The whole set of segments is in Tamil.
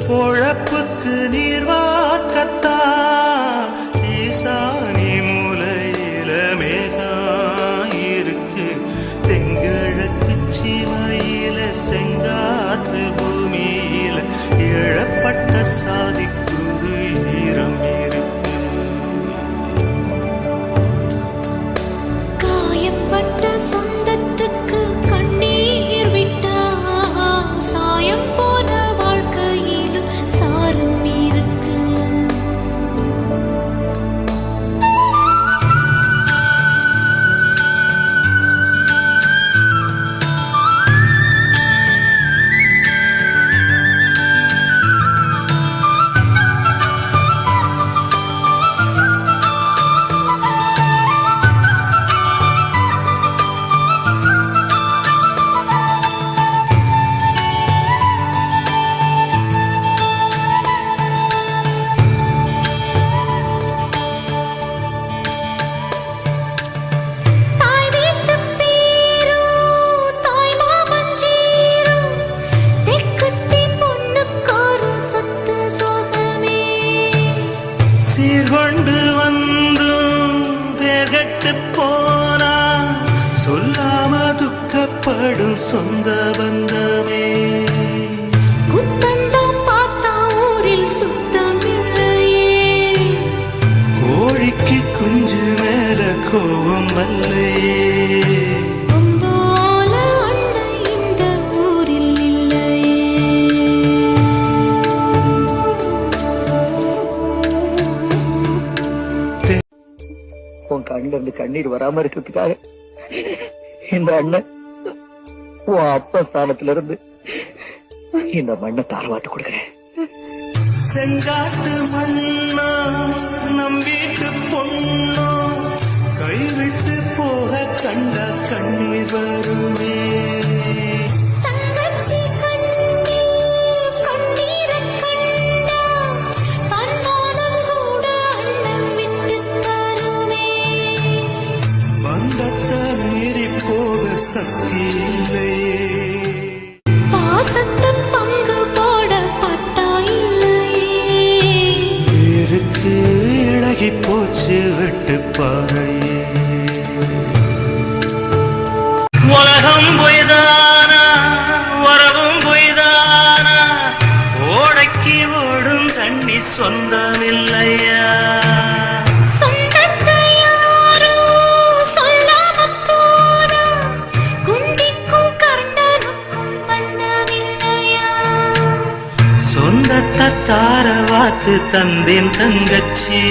பொழப்புக்கு நீர்வார்க்கத்தா ஈசானி மூலையில மேகாயிருக்கு தெங்கிழக்கு சிவையில செங்காத்து பூமியில இழப்பட்ட சாதிக்குரு ஈரம் இருக்கு. காயப்பட்ட சொந்தத்துக்கு கண்ணீர் விட்டா சாயம் போன வாழ்க்கையிலும் சாரம் இருக்கு. சீர்கொண்டு வந்தும் பேர்கட்டு போனா சொல்லாம துக்கப்படும் சொந்த பந்தமே. குத்தந்தான் பார்த்தா ஊரில் சுத்தம் இல்லையே, கோழிக்கு குஞ்சு மேல கோபம் வல்லையே. உன் கண்ணுல இருந்து கண்ணீர் வராம இருக்கிறதுக்காக இந்த அண்ணன் உன் அப்பா ஸ்தானத்துல இருந்து இந்த மண்ணை தாரவாத்து கொடுக்கிறேன். செங்காட்டு மண்ணா நம் வீட்டு பொண்ணோ கைவிட்டு போக கண்ட கண்ணீர் வருமே. சக்தி இல்லையே, பாசத்தை பங்கு போட பட்டா இல்லையே, பேருக்கு இழகி போச்சு வெட்டு பாறையே. உலகம் பொய்தானா உறவும் பொய்தானா ஓடைக்கு ஓடும் தண்ணி சொந்தமில்லையா. சொந்தத்தை தாரவாத்து தந்தேன் தங்கச்சி,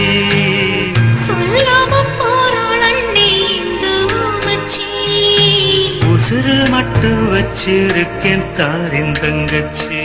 சொல்லாம போறாள் அண்ணே இந்த ஊமச்சி. உசுறு மட்டும் வச்சிருக்கேன் தாரின் தங்கச்சி.